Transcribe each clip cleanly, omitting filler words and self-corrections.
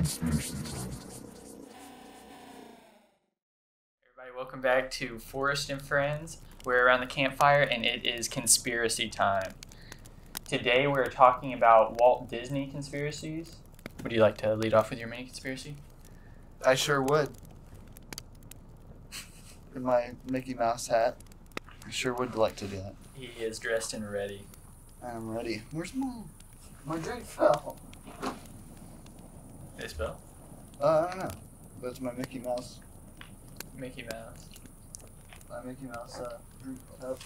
Everybody, welcome back to Forrest and Friends. We're around the campfire and it is conspiracy time. Today we're talking about Walt Disney conspiracies. Would you like to lead off with your mini conspiracy? I sure would. In my Mickey Mouse hat. I sure would like to do that. He is dressed and ready. I'm ready. Where's my drink fell? This bell? I don't know. That's my Mickey Mouse. Mickey Mouse. My Mickey Mouse drink cup.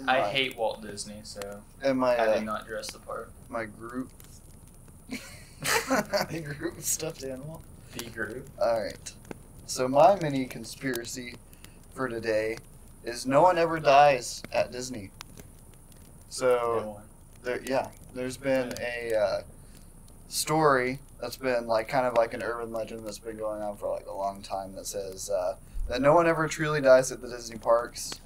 I hate Walt Disney, so And my I did not dress the part. my Groot. The Groot stuffed animal. The group. Alright. So my mini conspiracy for today is no one ever dies at Disney. So there's been a story that's been like kind of like an urban legend that's been going on for like a long time that says that no one ever truly dies at the Disney parks.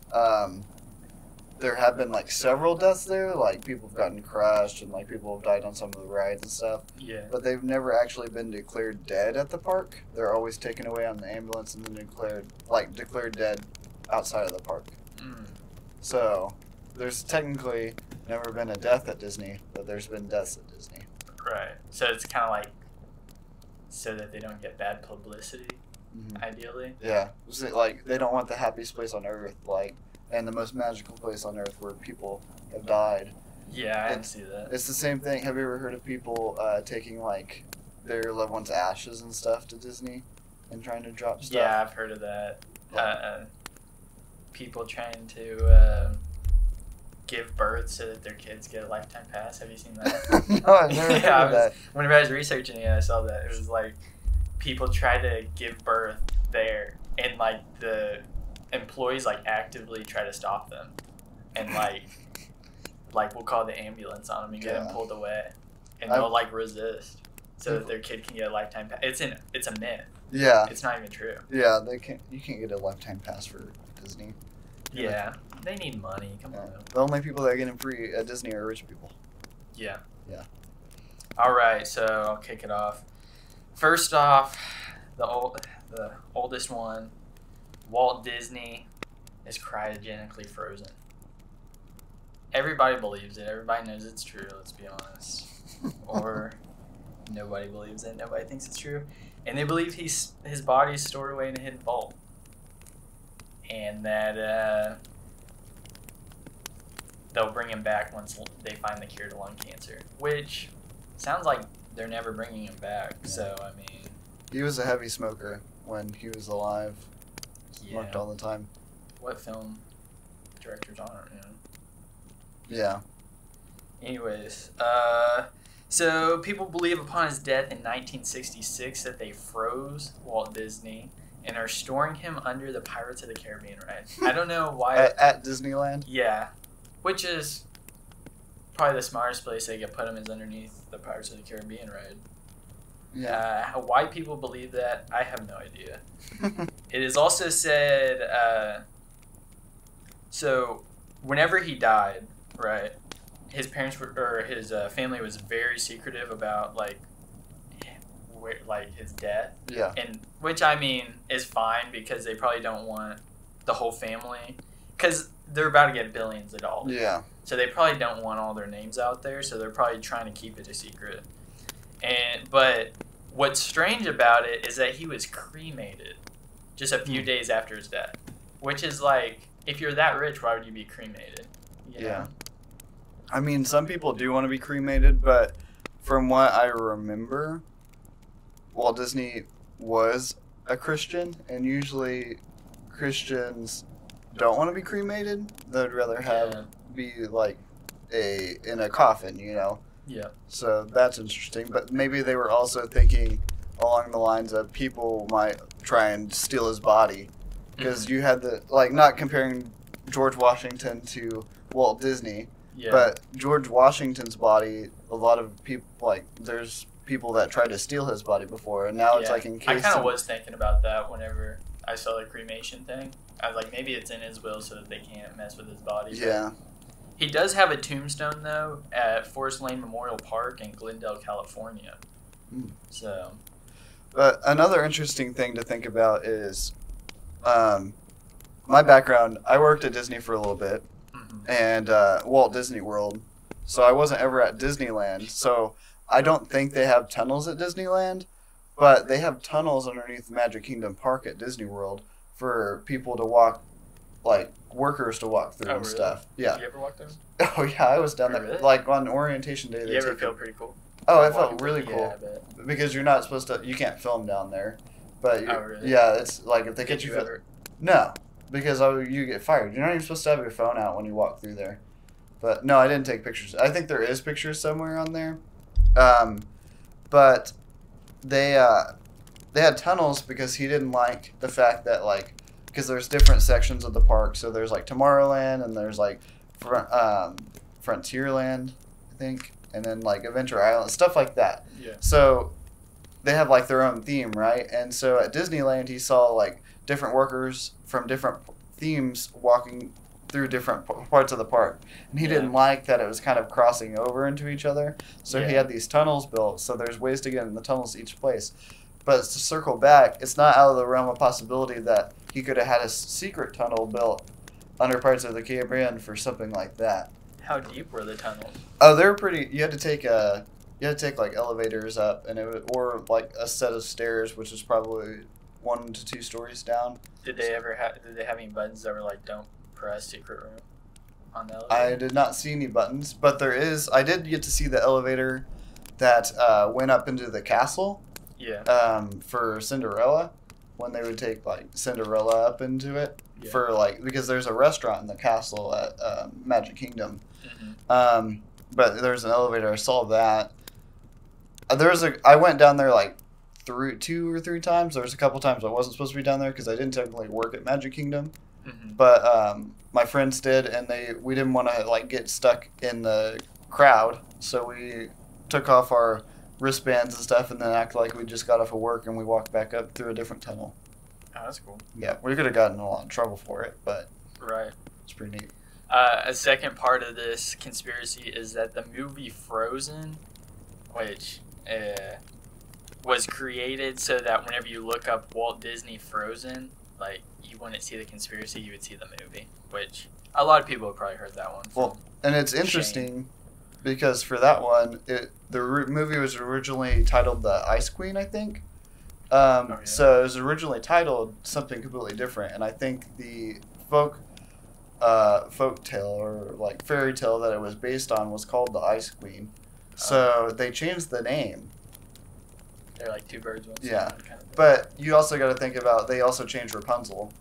There have been like several deaths there, like people have gotten crushed and like people have died on some of the rides and stuff. Yeah. But they've never actually been declared dead at the park. They're always taken away on the ambulance and then declared dead outside of the park. Mm. So there's technically never been a death at Disney, but there's been deaths at Disney. Right. So it's kind of like so that they don't get bad publicity, ideally. Yeah. Like they don't want the happiest place on earth, like, and the most magical place on earth where people have died. Yeah, I can see that. It's the same thing. Have you ever heard of people taking like their loved ones' ashes and stuff to Disney and trying to drop stuff? Yeah, I've heard of that. People trying to give birth so that their kids get a lifetime pass. Have you seen that? No, I've never heard of that. Whenever I was researching it, I saw that. It was like people try to give birth there, and like the employees like actively try to stop them, and like we'll call the ambulance on them and get them pulled away, and they'll like resist so that their kid can get a lifetime pass. It's a myth. Yeah. It's not even true. Yeah, you can't get a lifetime pass for Disney. Yeah, they need money. Come on. The only people that get in free at Disney are rich people. Yeah. Yeah. All right, so I'll kick it off. First off, the oldest one, Walt Disney is cryogenically frozen. Everybody believes it. Everybody knows it's true. Let's be honest. Or nobody believes it. Nobody thinks it's true, and they believe his body is stored away in a hidden vault. And that they'll bring him back once they find the cure to lung cancer, which sounds like they're never bringing him back. Yeah. So, I mean... He was a heavy smoker when he was alive. Smoked all the time. What film directors aren't, you know? Yeah. Anyways, so people believe upon his death in 1966 that they froze Walt Disney and are storing him under the Pirates of the Caribbean ride. I don't know why. At Disneyland? Yeah. Which is probably the smartest place they could put him is underneath the Pirates of the Caribbean ride. Yeah. Why people believe that, I have no idea. It is also said, so whenever he died, right, his parents his family was very secretive about his death. Yeah. And which I mean is fine because they probably don't want the whole family, because they're about to get billions of dollars. Yeah. So they probably don't want all their names out there, so they're probably trying to keep it a secret. But what's strange about it is that he was cremated just a few days after his death, which is like, if you're that rich, why would you be cremated? You know? Yeah. I mean, some people do want to be cremated, but from what I remember, Walt Disney was a Christian, and usually Christians don't want to be cremated. They'd rather be like in a coffin, you know? Yeah. So that's interesting. But maybe they were also thinking along the lines of people might try and steal his body. Because you had not comparing George Washington to Walt Disney, but George Washington's body, a lot of people, there's people that tried to steal his body before, and now it's encased. I kind of was thinking about that whenever I saw the cremation thing. I was like, maybe it's in his will so that they can't mess with his body. Yeah. He does have a tombstone, though, at Forest Lane Memorial Park in Glendale, California. So, But another interesting thing to think about is my background. I worked at Disney for a little bit, and Walt Disney World. So I wasn't ever at Disneyland. So I don't think they have tunnels at Disneyland, but they have tunnels underneath Magic Kingdom Park at Disney World for people to walk, like workers to walk through and really? stuff. Yeah. You ever walk there? Oh yeah, I was down there. Really? Like on orientation day. You ever feel pretty cool? Oh, it felt really cool. Yeah, I bet. Because you're not supposed to. You can't film down there. But really? yeah, it's like if they get Did you. you ever? No, because you get fired. You're not even supposed to have your phone out when you walk through there. But no, I didn't take pictures. I think there is pictures somewhere on there. But they had tunnels because he didn't like the fact that like because there's different sections of the park. So there's like Tomorrowland and there's like Frontierland, I think, and then like Adventure Island, stuff like that. Yeah. So they have like their own theme, right? And so at Disneyland, he saw like different workers from different themes walking through different parts of the park, and he didn't like that it was kind of crossing over into each other. So he had these tunnels built. So there's ways to get in the tunnels each place. But to circle back, it's not out of the realm of possibility that he could have had a secret tunnel built under parts of the Caribbean for something like that. How deep were the tunnels? Oh, they're pretty. You had to take like elevators up, and or like a set of stairs, which is probably 1 to 2 stories down. Did they have any buttons that were like "Don't press secret room" on the elevator? I did not see any buttons, but there is. I did get to see the elevator that went up into the castle. Yeah. For Cinderella, when they would take like Cinderella up into it for like because there's a restaurant in the castle at Magic Kingdom. Mm-hmm. But there's an elevator. I saw that. I went down there like 2 or 3 times. There was a couple times I wasn't supposed to be down there because I didn't technically work at Magic Kingdom. Mm-hmm. But my friends did, and we didn't want to like get stuck in the crowd, so we took off our wristbands and stuff, and then act like we just got off of work, and we walked back up through a different tunnel. Oh, that's cool. Yeah, we could have gotten in a lot of trouble for it, but right, it's pretty neat. A second part of this conspiracy is that the movie Frozen, which was created so that whenever you look up Walt Disney Frozen, like you wouldn't see the conspiracy, you would see the movie, which a lot of people have probably heard that one. Well, and it's interesting because for that one, the movie was originally titled The Ice Queen, I think. So it was originally titled something completely different, and I think the folk tale or like fairy tale that it was based on was called The Ice Queen. So they changed the name. They're like two birds, one stone. Yeah, Kind of but you also got to think about they also changed Rapunzel.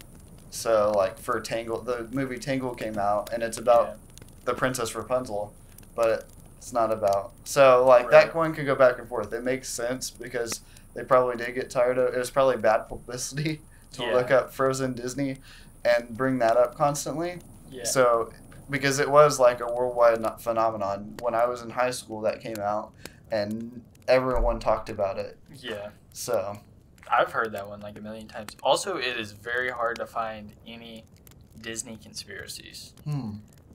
So like for Tangled, the movie Tangled came out, and it's about the Princess Rapunzel, but it's not about. So like that one could go back and forth. It makes sense because they probably did get tired of it. Was probably bad publicity to look up Frozen Disney and bring that up constantly. Yeah. So because it was like a worldwide phenomenon when I was in high school that came out, and everyone talked about it. Yeah. So I've heard that one like a million times. Also, it is very hard to find any Disney conspiracies.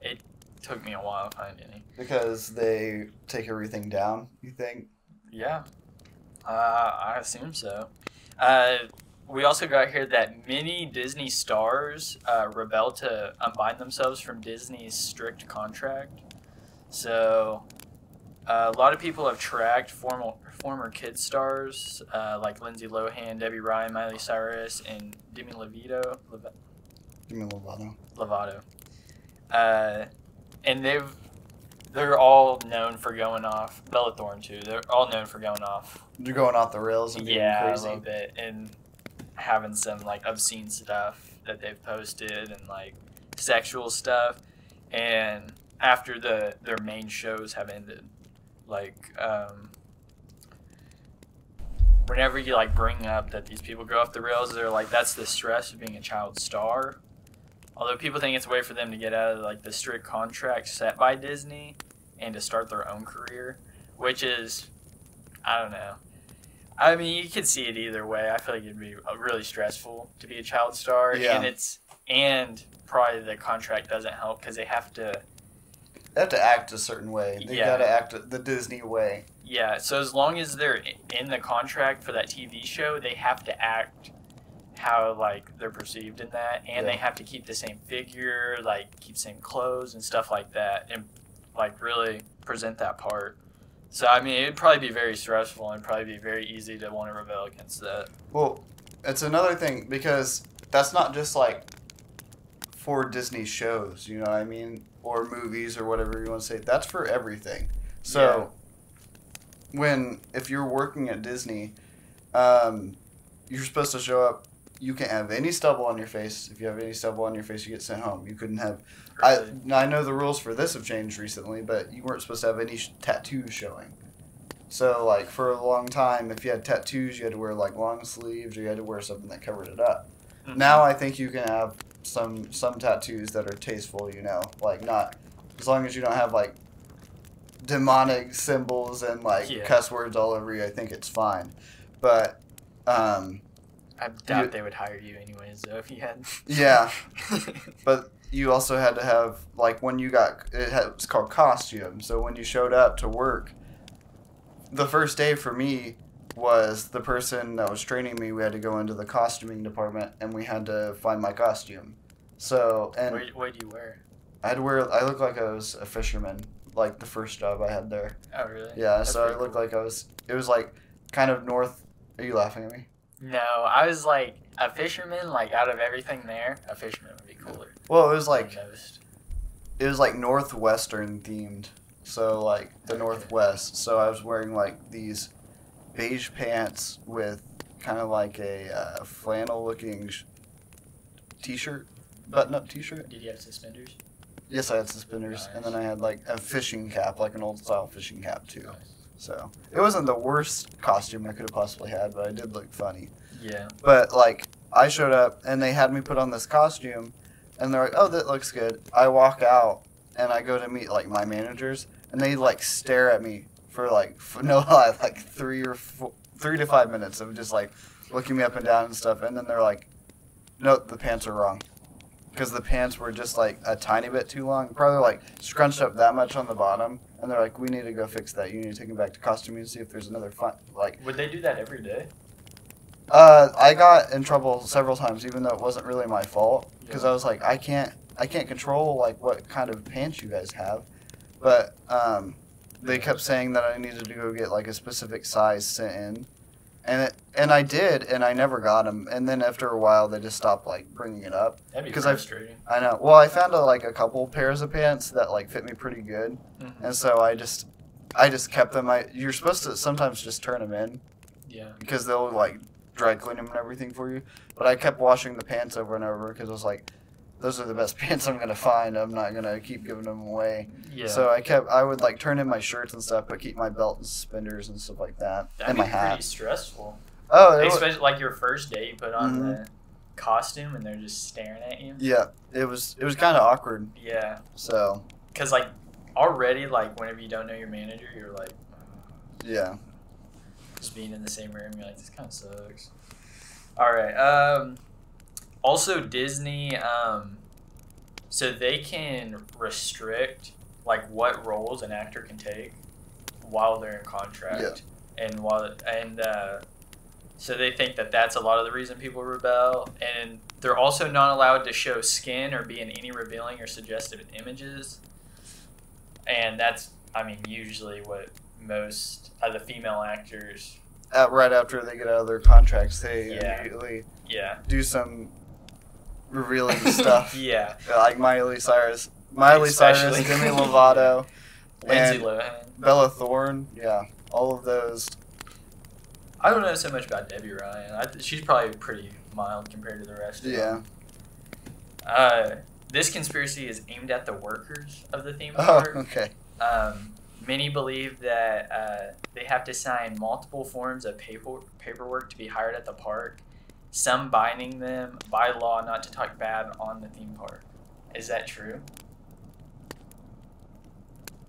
It took me a while to find any. Because they take everything down, you think? Yeah. I assume so. We also got here that many Disney stars rebelled to unbind themselves from Disney's strict contract. So a lot of people have tracked former kid stars like Lindsay Lohan, Debbie Ryan, Miley Cyrus, and Demi Lovato. And they're all known for going off. Bella Thorne too. They're all known for going off. You're going off the rails and being crazy. A little bit, and having some like obscene stuff that they've posted and like sexual stuff. And after their main shows have ended, like whenever you like bring up that these people go off the rails, they're like, that's the stress of being a child star. Although people think it's a way for them to get out of like the strict contract set by Disney and to start their own career, which is, I don't know. I mean, you could see it either way. I feel like it'd be really stressful to be a child star, and probably the contract doesn't help because they have to act a certain way. They gotta act the Disney way. Yeah, so as long as they're in the contract for that TV show, they have to act how, like, they're perceived in that, and they have to keep the same figure, like, keep the same clothes and stuff like that, and, like, really present that part. So, I mean, it'd probably be very stressful and probably be very easy to want to rebel against that. Well, it's another thing, because that's not just, like, for Disney shows, you know what I mean? Or movies or whatever you want to say. That's for everything. So, if you're working at Disney, you're supposed to show up. You can't have any stubble on your face. If you have any stubble on your face, you get sent home. You couldn't have... Really? I know the rules for this have changed recently, but you weren't supposed to have any tattoos showing. So, like, for a long time, if you had tattoos, you had to wear, like, long sleeves, or you had to wear something that covered it up. Mm-hmm. Now I think you can have some tattoos that are tasteful, you know, like, not... As long as you don't have, like, demonic symbols and, like, cuss words all over you, I think it's fine. But, I doubt they would hire you anyways, though, if you had... Yeah. But you also had to have, like, when you got... It's called costume. So when you showed up to work, the first day for me was the person that was training me, we had to go into the costuming department, and we had to find my costume. So, and... What do you wear? I looked like I was a fisherman, like, the first job I had there. Oh, really? Yeah, that's so I looked like I was... It was, like, kind of north... Are you laughing at me? No, I was like, a fisherman, like, out of everything there, a fisherman would be cooler. Well, it was like northwestern themed, so like the Northwest. So I was wearing like these beige pants with kind of like a flannel looking t-shirt, button-up t-shirt. Did you have suspenders? Yes, I had suspenders, Nice. And then I had like a fishing cap, like an old style fishing cap too. Nice. So it wasn't the worst costume I could have possibly had, but I did look funny. Yeah. But like I showed up and they had me put on this costume, and they're like, "Oh, that looks good." I walk out and I go to meet like my managers, and they like stare at me for like no lie, like 3 to 5 minutes of just like looking me up and down and stuff, and then they're like, "No, the pants are wrong." Because the pants were just like a tiny bit too long, probably like scrunched up that much on the bottom, and they're like, "We need to go fix that. You need to take them back to costuming and see if there's another fun." Like, would they do that every day? I got in trouble several times, even though it wasn't really my fault, because I was like, I can't control like what kind of pants you guys have, but they kept saying that I needed to go get like a specific size sent in. And I did, and I never got them. And then after a while, they just stopped like bringing it up. That'd be frustrating. I know. Well, I found like a couple pairs of pants that like fit me pretty good, and so I just kept them. You're supposed to sometimes just turn them in, because they'll like dry clean them and everything for you. But I kept washing the pants over and over because I was like, those are the best pants I'm gonna find. I'm not gonna keep giving them away. Yeah. So I would like turn in my shirts and stuff, but keep my belt and suspenders and stuff like that. That'd and my be hat. Pretty stressful. Oh, especially like your first day, you put on the costume and they're just staring at you. Yeah, it was kind of awkward. Yeah. So. Because like already like whenever you don't know your manager, you're like. Yeah. Just being in the same room, you're like, this kind of sucks. All right. Also, Disney, so they can restrict like what roles an actor can take while they're in contract, so they think that that's a lot of the reason people rebel. And they're also not allowed to show skin or be in any revealing or suggestive images. And that's, I mean, usually what most of the female actors. Right after they get out of their contracts, they immediately do some revealing stuff. Yeah. Like Miley Cyrus, Demi Lovato, Lindsay Lohan, Bella Thorne. Yeah, all of those. I don't know so much about Debbie Ryan. She's probably pretty mild compared to the rest of them. This conspiracy is aimed at the workers of the theme park. Oh, okay. Many believe that they have to sign multiple forms of paperwork to be hired at the park, some binding them by law not to talk bad on the theme park. Is that true?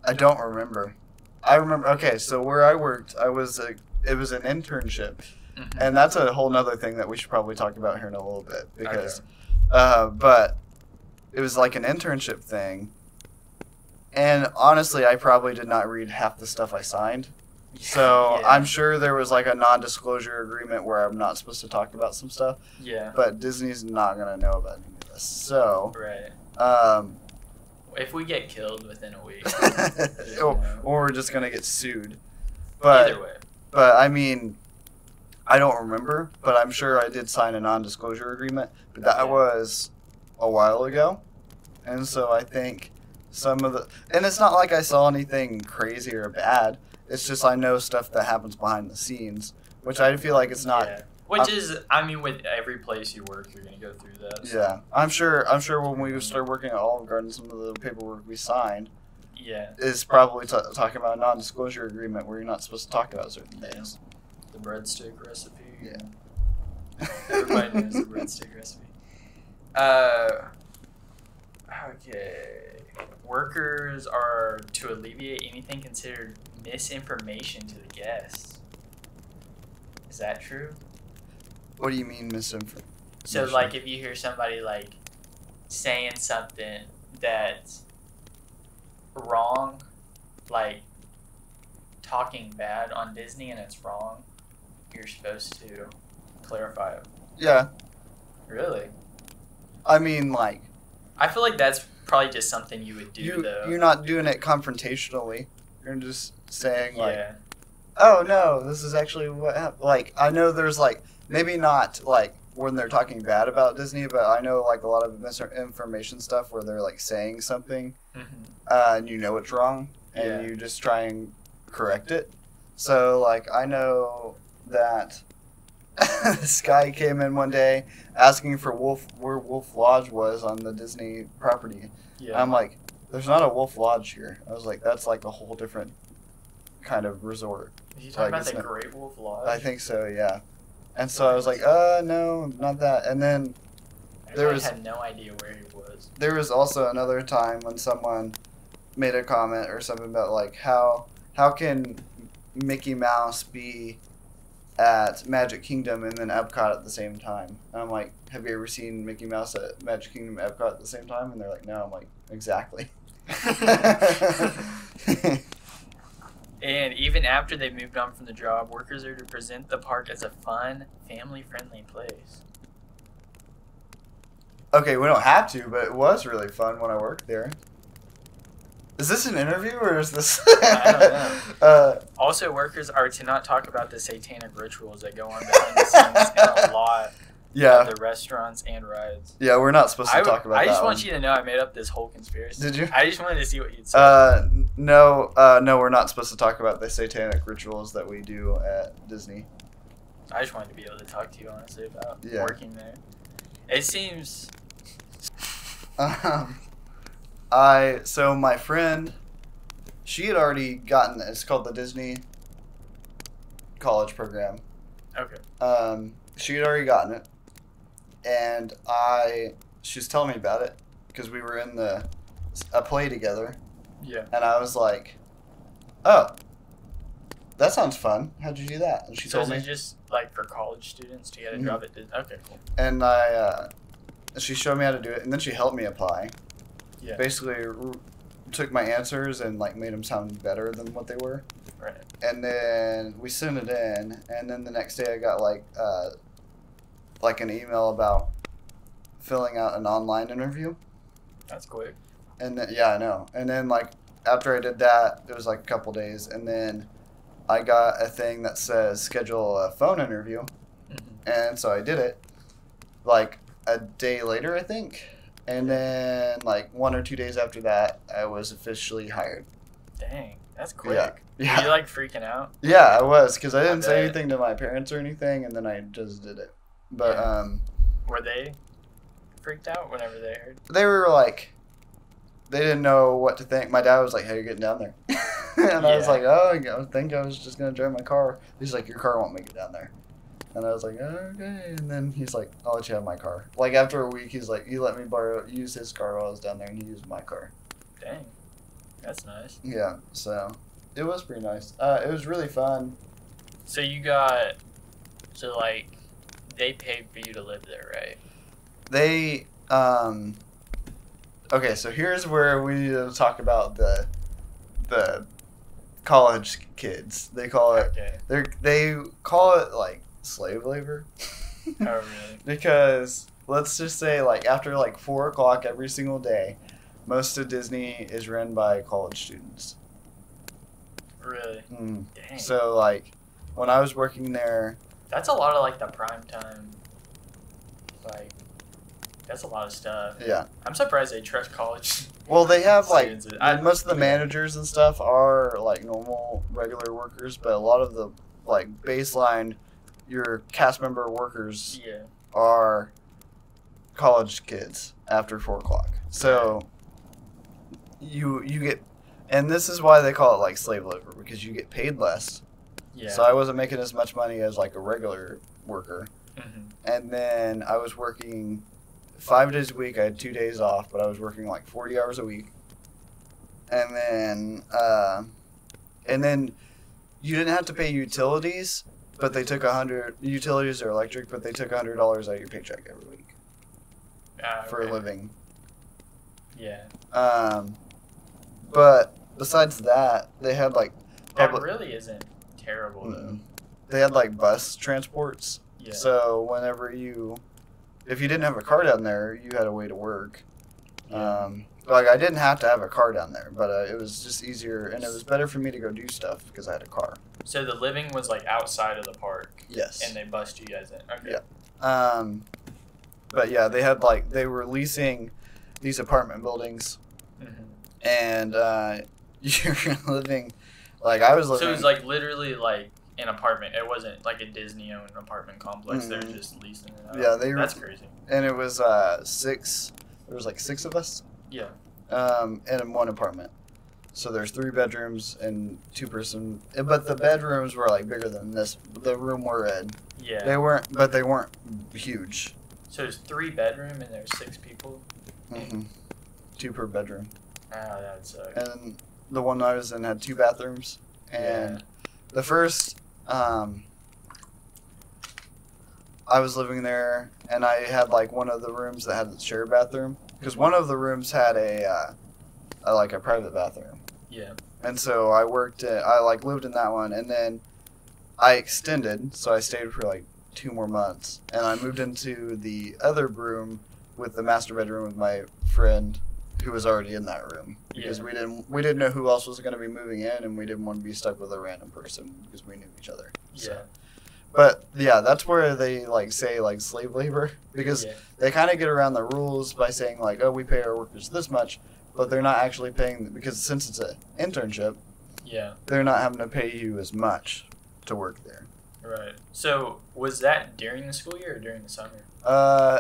I don't remember. I remember, okay, so where I worked, it was an internship, and that's a whole nother thing that we should probably talk about here in a little bit, because, but it was like an internship thing. And honestly, I probably did not read half the stuff I signed. So Yeah. I'm sure there was like a non-disclosure agreement where I'm not supposed to talk about some stuff. Yeah. But Disney's not gonna know about any of this. So, Right. If we get killed within a week, or we're just gonna get sued. But either way. But I mean, I don't remember, but I'm sure I did sign a non-disclosure agreement. But that was a while ago, and so I think some of the, and it's not like I saw anything crazy or bad. It's just I know stuff that happens behind the scenes, which I feel like it's not. Yeah. Which is, I mean, with every place you work, you're gonna go through that. So. Yeah, I'm sure when we start working at Olive Garden, some of the paperwork we signed, is probably talking about a non-disclosure agreement where you're not supposed to talk about certain things. The breadstick recipe. Yeah. Everybody knows the breadstick recipe. Okay. Workers are to alleviate anything considered misinformation to the guests. Is that true? What do you mean misinformation? So, like, if you hear somebody, like, saying something that's wrong, like, talking bad on Disney and it's wrong, you're supposed to clarify it. Yeah. Really? I mean, like... I feel like that's probably just something you would do, though. You're not doing it confrontationally. You're just saying, like... Yeah. Oh, no, this is actually what happened. Like, I know there's, like... Maybe not, like, when they're talking bad about Disney, but I know, like, a lot of misinformation stuff where they're, like, saying something, and you know it's wrong, and you just try and correct it. So, like, I know that this guy came in one day asking for where Wolf Lodge was on the Disney property. Yeah. I'm like, there's not a Wolf Lodge here. I was like, that's, like, a whole different kind of resort. Are you talking about the Great Wolf Lodge? I think so, yeah. And so I was like, no, not that. And then I had no idea where he was. There was also another time when someone made a comment or something about, like, how can Mickey Mouse be at Magic Kingdom and then Epcot at the same time? And I'm like, have you ever seen Mickey Mouse at Magic Kingdom and Epcot at the same time? And they're like, no. I'm like, exactly. And even after they moved on from the job, workers are to present the park as a fun, family-friendly place. Okay, we don't have to, but it was really fun when I worked there. Is this an interview or is this... I don't know. Also, workers are to not talk about the satanic rituals that go on behind the scenes in a lot of the restaurants and rides. Yeah, we're not supposed to talk about that. I just want you to know I made up this whole conspiracy. Did you? I just wanted to see what you'd say. No, we're not supposed to talk about the satanic rituals that we do at Disney. I just wanted to be able to talk to you honestly about working there. It seems... So my friend, she had already gotten, it's called the Disney College Program. Okay. She had already gotten it, and she was telling me about it, because we were in a play together. Yeah. And I was like, oh, that sounds fun. How'd you do that? And she told me. So is it just, like, for college students to get a job at Disney? Okay, cool. And she showed me how to do it, and then she helped me apply. Yeah. Basically, took my answers and, like, made them sound better than what they were. Right. And then we sent it in, and then the next day I got, like an email about filling out an online interview. That's quick. And then, yeah, I know. And then, like, after I did that, it was, like, a couple days, and then I got a thing that says schedule a phone interview. Mm-hmm. And so I did it, like, a day later, I think. And then, like, 1 or 2 days after that, I was officially hired. Dang, that's quick. Yeah. Were you, like, freaking out? Yeah, I was, because I didn't say anything to my parents or anything, and then I just did it. But, Were they freaked out whenever they heard? They were, like, they didn't know what to think. My dad was like, how are you getting down there? And I was like, oh, I think I was just going to drive my car. He's like, your car won't make it down there. And I was like, oh, okay. And then he's like, I'll let you have my car. Like, after a week, he's like, he let me use his car while I was down there, and he used my car. Dang. That's nice. Yeah, so it was pretty nice. It was really fun. So like, they paid for you to live there, right? They, okay, so here's where we need to talk about the college kids. They call it. Okay. They call it like slave labor. Oh, really? Because let's just say like after like 4 o'clock every single day, most of Disney is run by college students. Really? Mm. Dang. So like when I was working there, That's a lot of like the prime time. Like, that's a lot of stuff. yeah. I'm surprised they trust college. Well, they have like students. most of the managers and stuff are like normal regular workers, but a lot of the like baseline, your cast member workers Yeah. are college kids after 4 o'clock. So you get, and this is why they call it like slave labor, because you get paid less. Yeah. So I wasn't making as much money as like a regular worker. Mm-hmm. And then I was working 5 days a week. I had 2 days off, but I was working like 40 hours a week. And then you didn't have to pay utilities, but they took utilities are electric, but they took $100 out of your paycheck every week for a living. Yeah. But besides that, they had like That really isn't terrible though. They had like bus transports. Yeah. So if you didn't have a car down there, you had a way to work. Yeah. Like I didn't have to have a car down there, but it was just easier, and it was better for me to go do stuff because I had a car. So the living was like outside of the park. Yes. And they bust you guys in. Okay. Yeah. But yeah, they were leasing these apartment buildings, Mm-hmm. and you're living, like I was living. So it was like literally like an apartment. It wasn't like a Disney-owned apartment complex. They're just leasing it out. Yeah, That's crazy. And it was 6. There was like 6 of us. Yeah. In one apartment. So there's 3 bedrooms and 2-person. But the bedrooms were like bigger than this. The room we're in. Yeah. They weren't huge. So it's 3 bedroom and there's 6 people. Mm-hmm. 2 per bedroom. Oh, that sucks. And the one I was in had 2 bathrooms. And the first, I was living there, and I had like one of the rooms that had the shared bathroom, because one of the rooms had a private bathroom. Yeah. And so I lived in that one, and then I extended, so I stayed for like 2 more months, and I moved into the other room with the master bedroom with my friend who was already in that room, because we didn't know who else was going to be moving in, and we didn't want to be stuck with a random person because we knew each other. So. Yeah. But yeah, that's where they like say like slave labor, because they kind of get around the rules by saying like, oh, we pay our workers this much, but they're not actually paying, because since it's an internship, they're not having to pay you as much to work there. Right. So was that during the school year or during the summer?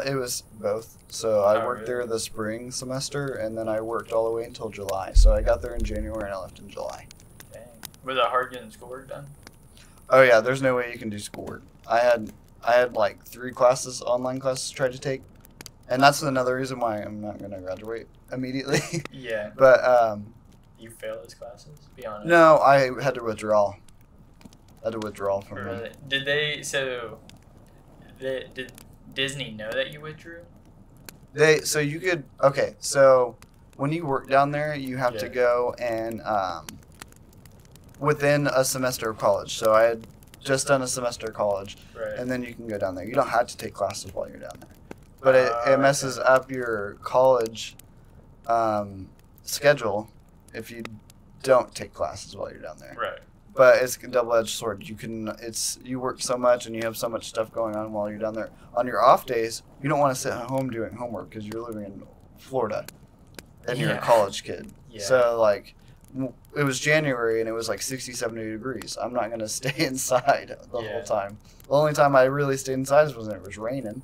It was both. So I worked there the spring semester, and then I worked all the way until July. So I got there in January and I left in July. Dang. Was it hard getting schoolwork done? Oh yeah, there's no way you can do schoolwork. I had like 3 online classes tried to take, and that's another reason why I'm not going to graduate immediately. Yeah. But you failed those classes? Be honest. No, I had to withdraw. From really? them. Did did Disney know that you withdrew? So when you work down there, you have to go and within a semester of college. So I had just done a semester of college, and then you can go down there. You don't have to take classes while you're down there, but it messes up your college schedule if you don't take classes while you're down there. Right. But it's a double-edged sword. You work so much and you have so much stuff going on while you're down there. On your off days, you don't want to sit at home doing homework because you're living in Florida and you're a college kid. Yeah. So like, it was January and it was like 60, 70 degrees. I'm not going to stay inside the whole time. The only time I really stayed inside was when it was raining.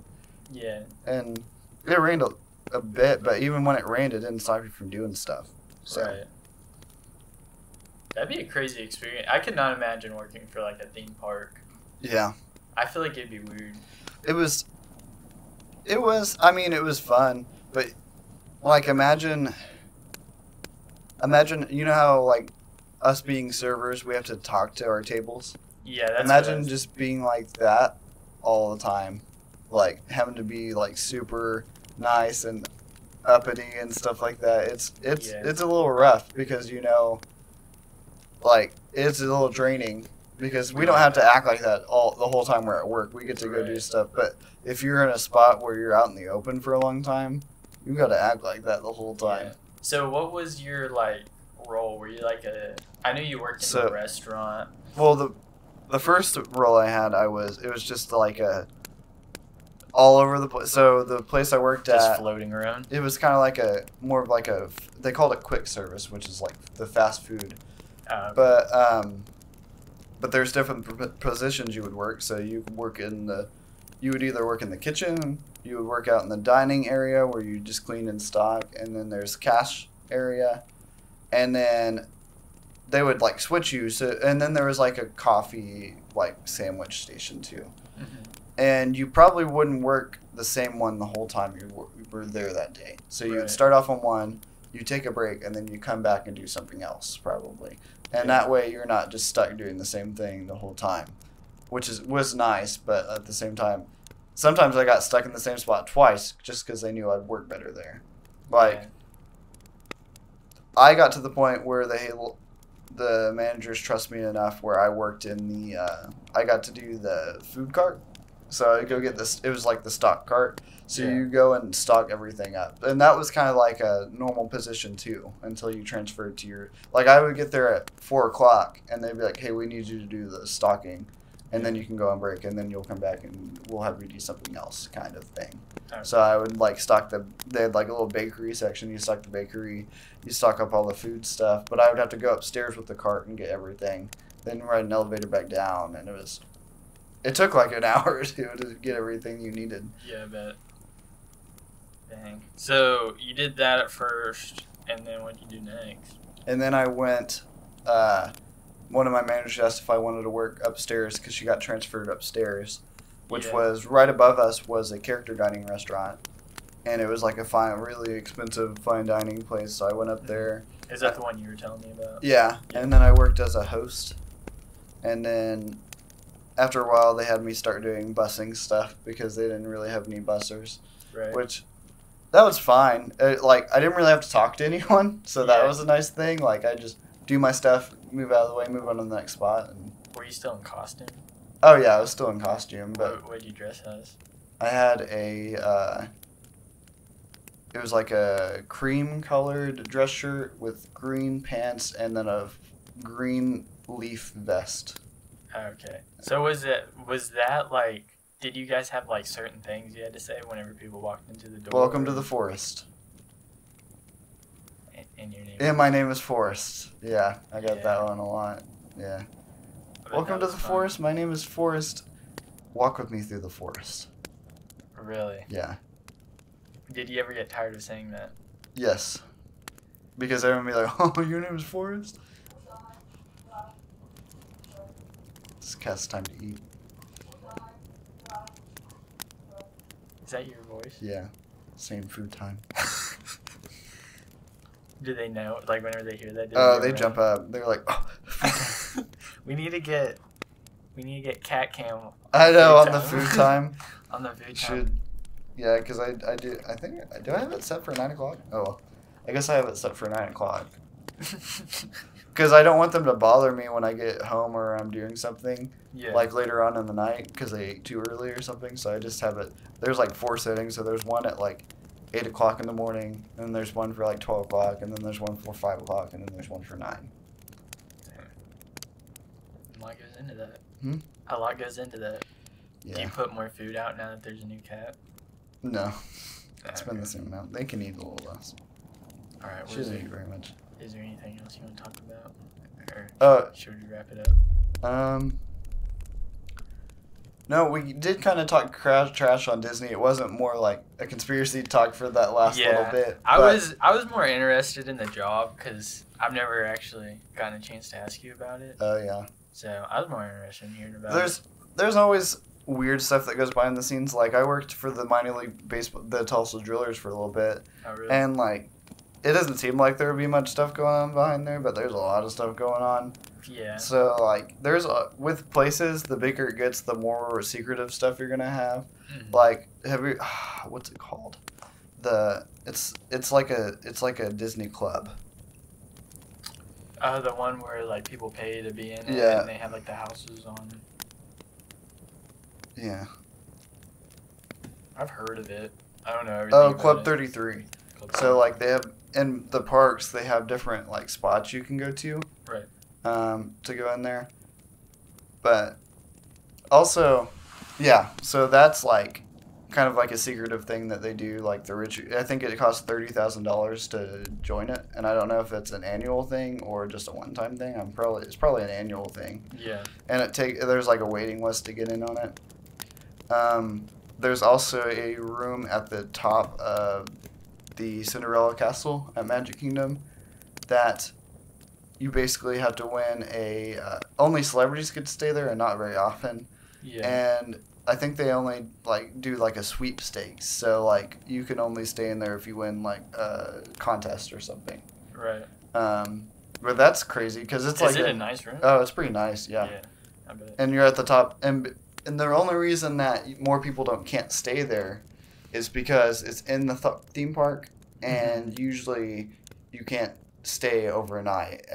Yeah. And it rained a bit, but even when it rained, it didn't stop you from doing stuff. So. Right. That'd be a crazy experience. I could not imagine working for like a theme park. Yeah. I feel like it'd be weird. It was fun, but like imagine, you know how like us being servers, we have to talk to our tables? Yeah, that's imagine just being like that all the time. Like having to be like super nice and uppity and stuff like that. It's a little rough because like it's a little draining because we don't have to act like that the whole time we're at work. We get to go do stuff, but if you're in a spot where you're out in the open for a long time, you got to act like that the whole time. Yeah. So what was your like role? Were you like I knew you worked in a restaurant. Well, the first role I had, it was just like all over the place. So the place I worked just floating around. It was kind of like more of like they called it quick service, which is like the fast food. Okay. But there's different positions you would work. So you would either work in the kitchen, you would work out in the dining area where you just clean and stock, and then there's cash area, and then they would like switch you. So and then there was like a coffee like sandwich station too. Mm-hmm. And you probably wouldn't work the same one the whole time you were there that day. So you would start off on one, you take a break, and then you come back and do something else probably. And that way you're not just stuck doing the same thing the whole time, which was nice. But at the same time, sometimes I got stuck in the same spot twice just because they knew I'd work better there. Like, I got to the point where the managers trust me enough where I worked in I got to do the food cart. So I go get this. It was like the stock cart. So you go and stock everything up, and that was kind of like a normal position too until you transferred to your. Like I would get there at 4:00, and they'd be like, "Hey, we need you to do the stocking," and then you can go on break, and then you'll come back, and we'll have you do something else, kind of thing. Okay. So I would like stock They had like a little bakery section. You stock the bakery, you stock up all the food stuff. But I would have to go upstairs with the cart and get everything, then ride an elevator back down, and it took like an hour or two to get everything you needed. Yeah, I bet. Dang. So you did that at first, and then what did you do next? And then I went, one of my managers asked if I wanted to work upstairs because she got transferred upstairs, which was right above us was a character dining restaurant. And it was like a really expensive fine dining place, so I went up there. Is that the one you were telling me about? Yeah, and then I worked as a host. And then after a while, they had me start doing busing stuff because they didn't really have any bussers. Right. Which, that was fine. I didn't really have to talk to anyone, so that was a nice thing. Like, I just do my stuff, move out of the way, move on to the next spot. And were you still in costume? Oh, yeah, I was still in costume. But what did you dress as? I had it was like a cream-colored dress shirt with green pants and then a green leaf vest. Okay. So was that like, did you guys have like certain things you had to say whenever people walked into the door? Welcome to the Forest. And your name? Yeah, my name is Forrest. Yeah, I got that one a lot. Yeah. Welcome to the Forest. My name is Forrest. Walk with me through the forest. Really? Yeah. Did you ever get tired of saying that? Yes. Because everyone would be like, oh, your name is Forrest? This cat's time to eat. Is that your voice? Yeah. Same food time. Do they know? Like, whenever they hear that? They jump up. They're like, oh. We need to get cat cam. I know, on the food time. On the food time. Yeah, because I do. I think, do I have it set for 9 o'clock? Oh, well. I guess I have it set for 9 o'clock. Because I don't want them to bother me when I get home or I'm doing something, like later on in the night, because they ate too early or something. So I just have it. There's like 4 settings. So there's one at like 8 o'clock in the morning, and then there's one for like 12 o'clock, and then there's one for 5 o'clock, and then there's one for 9. Damn. A lot goes into that. Hmm? A lot goes into that. Yeah. Do you put more food out now that there's a new cat? No. It's been the same amount. They can eat a little less. All right. She doesn't eat very much. Is there anything else you want to talk about? Or should we wrap it up? No, we did kind of talk trash on Disney. It wasn't more like a conspiracy talk for that last little bit. I was more interested in the job because I've never actually gotten a chance to ask you about it. Oh, yeah. So I was more interested in hearing about it. There's always weird stuff that goes behind the scenes. Like, I worked for the minor league baseball, the Tulsa Drillers for a little bit. Oh, really? And, like, it doesn't seem like there would be much stuff going on behind there, but there's a lot of stuff going on. Yeah. So, like, with places, the bigger it gets, the more secretive stuff you're going to have. Mm-hmm. Like, what's it called? It's like a Disney club. The one where like people pay to be in it, Yeah. and they have like the houses on. Yeah. I've heard of it. I don't know everything. Oh, about Club it. 33. Club So 33. like they have in the parks, they have different like spots you can go to. Right. To go in there. But also, yeah. So that's like kind of like a secretive thing that they do. Like the rich, I think it costs $30,000 to join it, and I don't know if it's an annual thing or just a one-time thing. It's probably an annual thing. Yeah. And there's like a waiting list to get in on it. There's also a room at the top of the Cinderella Castle at Magic Kingdom that you basically have to win only celebrities get to stay there and not very often. Yeah. And I think they only like do like a sweepstakes. So like you can only stay in there if you win like a contest or something. Right. But that's crazy because it's like Is it a nice room? Oh, it's pretty nice, yeah. Yeah, I bet. And you're at the top, and the only reason that more people can't stay there is because it's in the theme park, and usually you can't stay overnight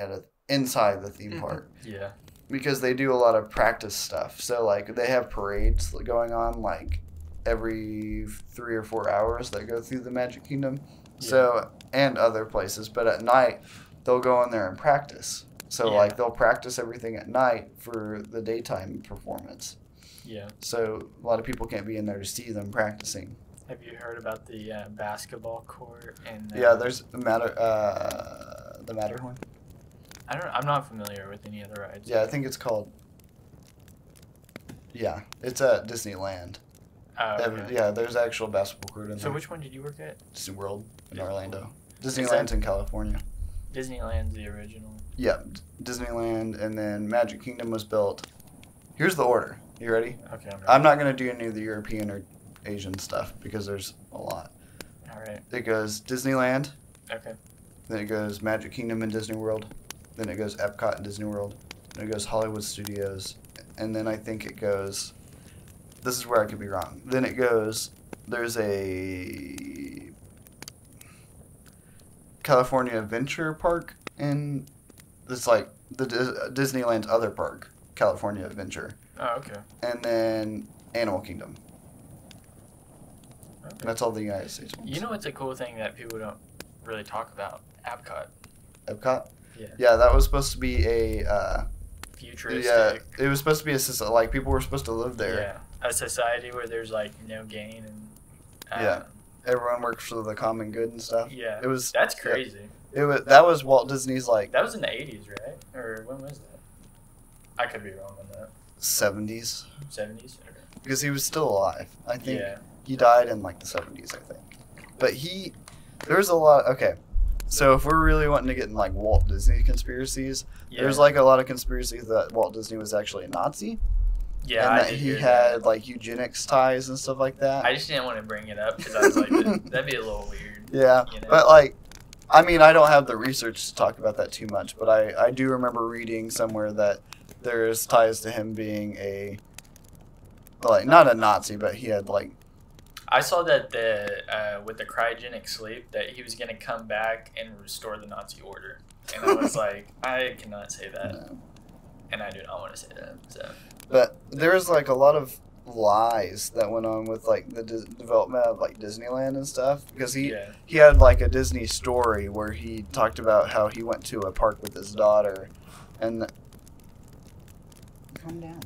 inside the theme park. Yeah. Because they do a lot of practice stuff. So like they have parades going on like every 3 or 4 hours that go through the Magic Kingdom. Yeah. So and other places, but at night they'll go in there and practice. So like they'll practice everything at night for the daytime performance. Yeah. So a lot of people can't be in there to see them practicing. Have you heard about the basketball court and? Yeah, there's the Matterhorn. I'm not familiar with any other rides. Yeah, I think it's called. Yeah, it's at Disneyland. Oh, okay. Yeah, there's actual basketball court in there. So which one did you work at? Disney World in Orlando. Is Disneyland's in California. Disneyland's the original. Yeah, Disneyland, and then Magic Kingdom was built. Here's the order. You ready? Okay, I'm ready. I'm not going to do any of the European or Asian stuff because there's a lot. All right. It goes Disneyland. Okay. Then it goes Magic Kingdom and Disney World. Then it goes Epcot and Disney World. Then it goes Hollywood Studios. And then I think it goes... This is where I could be wrong. Then it goes... There's a... California Adventure Park. And it's like the Disneyland's other park. California Adventure. Oh, okay. And then Animal Kingdom. Okay. That's all the United States ones. You know what's a cool thing that people don't really talk about? Epcot. Epcot? Yeah. Yeah, that was supposed to be a... Futuristic. Yeah, it was supposed to be like, people were supposed to live there. Yeah. A society where there's, like, no gain and... Yeah. Everyone works for the common good and stuff. Yeah. It was... That's crazy. Yeah, that was Walt Disney's, like... That was in the 80s, right? Or when was that? I could be wrong on that. 70s. 70s? Okay. Because he was still alive. I think Yeah. he died in, like, the 70s, I think. But there's a lot... Okay. So if we're really wanting to get in, like, Walt Disney conspiracies, there's, like, a lot of conspiracies that Walt Disney was actually a Nazi. Yeah, and I that did he hear had, that. like, eugenics ties and stuff like that. I just didn't want to bring it up because I was like, that'd be a little weird. Yeah, you know? but, like, I mean, I don't have the research to talk about that too much, but I do remember reading somewhere that there's ties to him being like, not a Nazi, but he had, like... I saw that with the cryogenic sleep that he was going to come back and restore the Nazi order. And I was like, I cannot say that. No. And I do not want to say that. So. But there was, like, a lot of lies that went on with, like, the development of, like, Disneyland and stuff. Because he had, like, a Disney story where he talked about how he went to a park with his daughter. And... Calm down.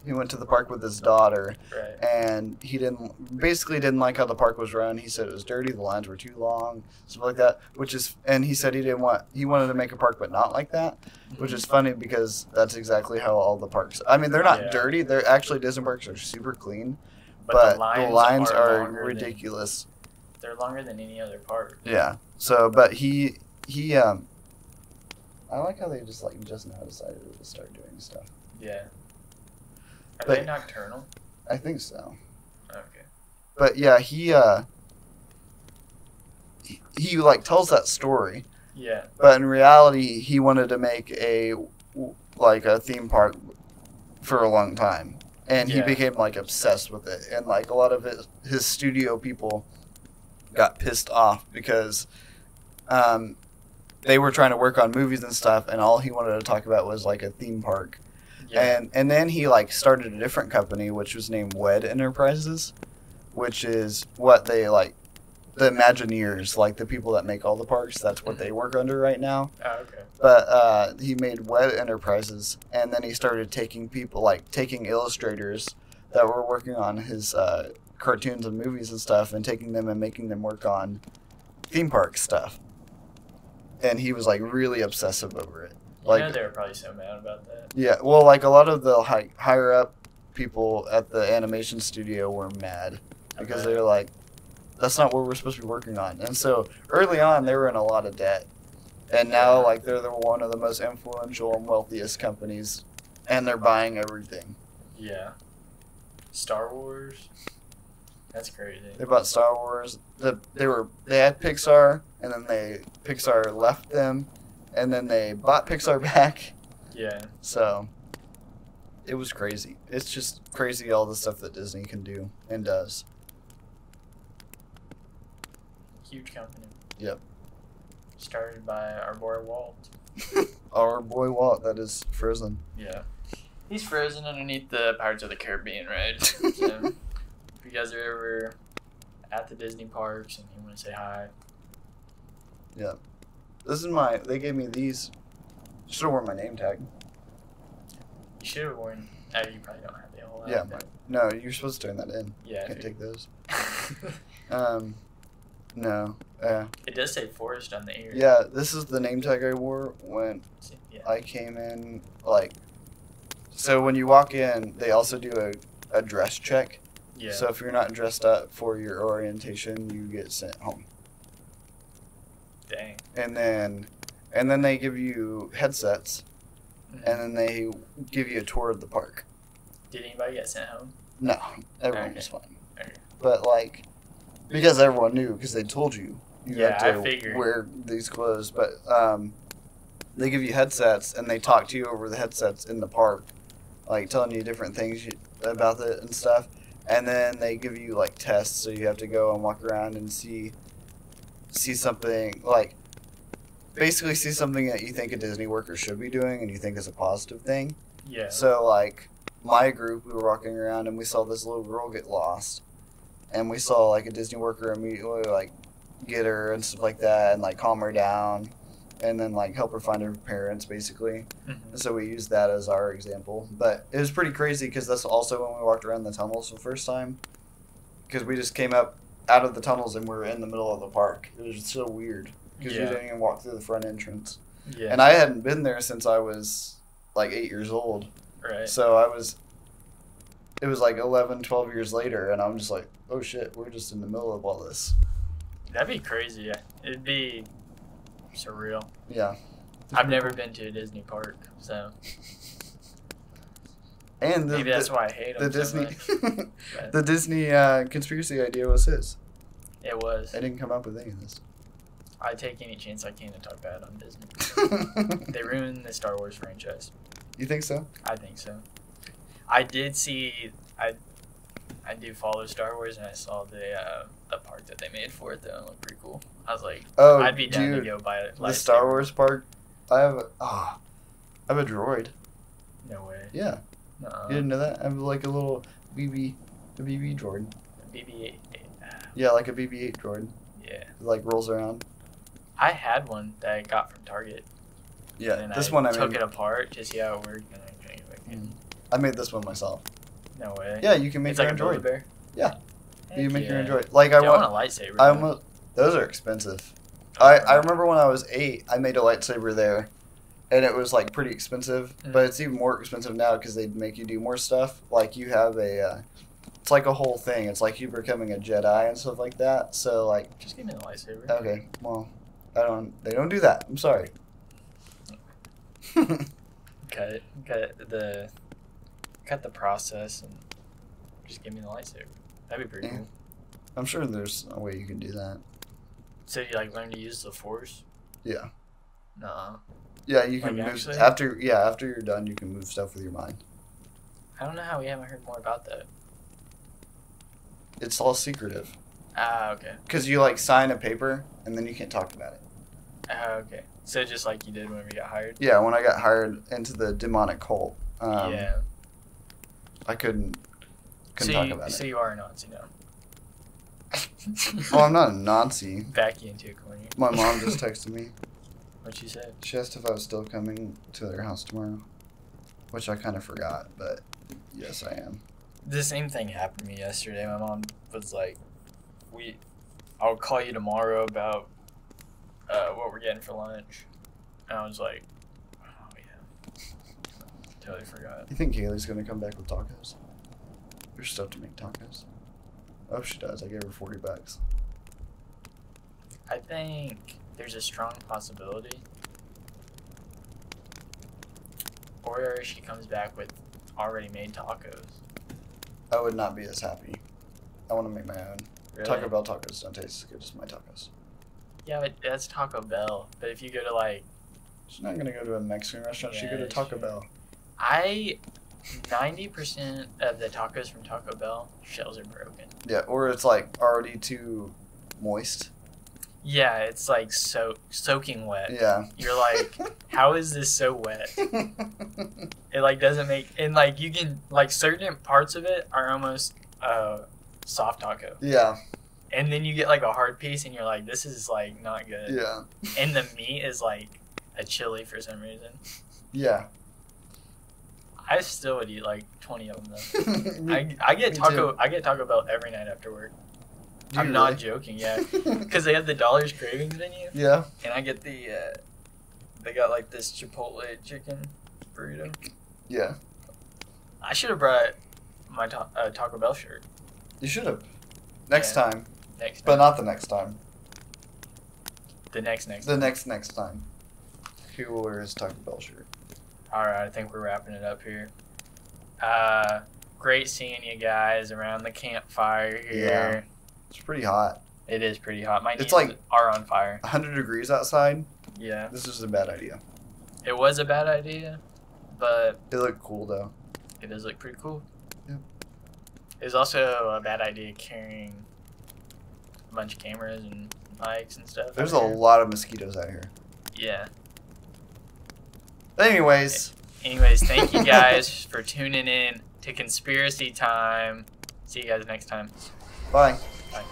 He went to the park with his daughter, right. And he basically didn't like how the park was run. He said it was dirty, the lines were too long, stuff like that. And he said he wanted to make a park, but not like that, which is funny because that's exactly how all the parks. I mean, they're not dirty. They're actually Disney parks are super clean, but the lines are ridiculous. They're longer than any other park. Yeah. So, but he I like how they just now decided to start doing stuff. Yeah. Are they nocturnal? I think so. Okay. But yeah, he like tells that story. Yeah. But in reality, he wanted to make a theme park for a long time, and he became like obsessed with it. And like a lot of his studio people got pissed off because they were trying to work on movies and stuff, and all he wanted to talk about was like a theme park. Yeah. And then he like started a different company, which was named Wed Enterprises, which is what they like, the Imagineers, like the people that make all the parks. That's what they work under right now. Oh, okay. But he made Wed Enterprises, and then he started taking people, like taking illustrators that were working on his cartoons and movies and stuff, and taking them and making them work on theme park stuff. And he was like really obsessive over it. Like, They were probably so mad about that. Yeah, well, like a lot of the higher up people at the animation studio were mad because they were like, that's not what we're supposed to be working on. And so early on, they were in a lot of debt. And now, like, they're one of the most influential and wealthiest companies, and they're buying everything. Yeah. Star Wars? That's crazy. They bought Star Wars. They had Pixar, and then Pixar left them, and then they bought Pixar back. Yeah. So it was crazy. It's just crazy all the stuff that Disney can do and does. Huge company. Yep. Started by our boy Walt. Our boy Walt, that is Frozen. Yeah. He's frozen underneath the Pirates of the Caribbean ride. So, if you guys are ever at the Disney parks and you want to say hi. Yeah. They gave me these. Should have worn my name tag. You should have worn. Oh, you probably don't have the whole Yeah, outfit. no, you're supposed to turn that in. Yeah. Can't take those. No. It does say Forrest on the ear. Yeah, this is the name tag I wore when Yeah. I came in, like, so when you walk in, they also do a dress check. Yeah. So if you're not dressed up for your orientation, you get sent home. Dang. And then they give you headsets, and then they give you a tour of the park. Did anybody get sent home? No, everyone Okay. was fine. Okay. But like, because everyone knew, because they told you Yeah, had I to figured. wear these clothes. But they give you headsets, and they talk to you over the headsets in the park, like telling you different things about it and stuff. And then they give you like tests, so you have to go and walk around and see something, like basically see something that you think a Disney worker should be doing and you think is a positive thing. Yeah. So like my group, we were walking around and we saw this little girl get lost, and we saw like a Disney worker immediately like get her and stuff like that, and like calm her down, and then like help her find her parents basically. Mhm. So we used that as our example. But it was pretty crazy because that's also when we walked around the tunnels for the first time, because we just came up out of the tunnels and we were in the middle of the park. It was so weird because we Yeah. didn't even walk through the front entrance. Yeah. And I hadn't been there since I was like 8 years old. Right. So it was like 11, 12 years later, and I'm just like, oh shit, we're just in the middle of all this. That'd be crazy. It'd be surreal. Yeah. I've never been to a Disney park, so And maybe that's why I hate the them so Disney, much. But the Disney conspiracy idea was his. it was. I didn't come up with any of this. I take any chance I can to talk bad on Disney. They ruined the Star Wars franchise. You think so? I think so. I did see. I do follow Star Wars, and I saw the park that they made for it. Though, it looked pretty cool. I was like, Oh, I'd be down dude, to go buy it. the Star Wars park. I have a droid. No way. Yeah, Nuh-uh. you didn't know that? I have like a little BB droid. BB-8. Yeah, like a BB-8 droid. Yeah. It like rolls around. I had one that I got from Target. Yeah, And this I one I took made. it apart to see how it worked, and I couldn't get it. I made this one myself. No way. Yeah, you can make It's your like a own Build a droid. Bear. Yeah. You Heck make your own yeah. droid. Like Dude, I want a lightsaber. I though. almost. Those are expensive. I remember when I was 8, I made a lightsaber there, and it was like pretty expensive. Mm. But it's even more expensive now because they make you do more stuff. Like you have it's like a whole thing. It's like you becoming a Jedi and stuff like that. So like, Just give me the lightsaber. okay, well, they don't do that. I'm sorry. Cut the process and just give me the lightsaber. That'd be pretty Yeah. cool. I'm sure there's a way you can do that. So you like learn to use the Force? Yeah. No. Yeah, you can Like, move actually? after you're done. You can move stuff with your mind. I don't know how we haven't heard more about that. It's all secretive Ah, okay. because you like sign a paper and then you can't talk about it. Okay. So just like you did when we got hired? Yeah, when I got hired into the demonic cult. Yeah. I couldn't talk about it. So you are a Nazi now. Well, I'm not a Nazi. Back you into a corner. My mom just texted me. What'd she say? She asked if I was still coming to their house tomorrow, which I kind of forgot, but yes, I am. The same thing happened to me yesterday. My mom was like, I'll call you tomorrow about what we're getting for lunch. And I was like, oh yeah. Totally forgot. You think Kaylee's going to come back with tacos? There's stuff to make tacos. Oh, she does. I gave her $40. I think there's a strong possibility. Or she comes back with already made tacos. I would not be as happy. I want to make my own. Really? Taco Bell tacos don't taste as good as my tacos. Yeah, but that's Taco Bell. But if you go to like... She's not going to go to a Mexican restaurant. Yeah, She'd go to Taco Bell. 90% of the tacos from Taco Bell, shells are broken. Yeah, or it's like already too moist. Yeah, it's like soaking wet. Yeah. You're like, how is this so wet? It like doesn't make, and like you can, like certain parts of it are almost soft taco. Yeah. And then you get like a hard piece and you're like, this is like not good. Yeah. And the meat is like a chili for some reason. Yeah. I still would eat like 20 of them though. Me- I get me Taco too. I get Taco Bell every night after work. Do I'm you not really? joking, yeah. Because they have the Dollar's Cravings menu. Yeah. And I get the, they got like this Chipotle chicken burrito. Yeah. I should have brought my Taco Bell shirt You should have. Next Yeah. time. next time. But not the next time. The next The next time. He will wear his Taco Bell shirt. Alright, I think we're wrapping it up here. Great seeing you guys around the campfire here. It's pretty hot. It is pretty hot. My It's knees like- are on fire. 100 degrees outside. Yeah. This is a bad idea. It was a bad idea, but It looked cool though. it does look pretty cool. Yep. It was also a bad idea carrying a bunch of cameras and mics and stuff. There's a out here. lot of mosquitoes out here. Yeah. Anyways. Anyways, thank you guys for tuning in to Conspiracy Time. See you guys next time. Bye. Bye.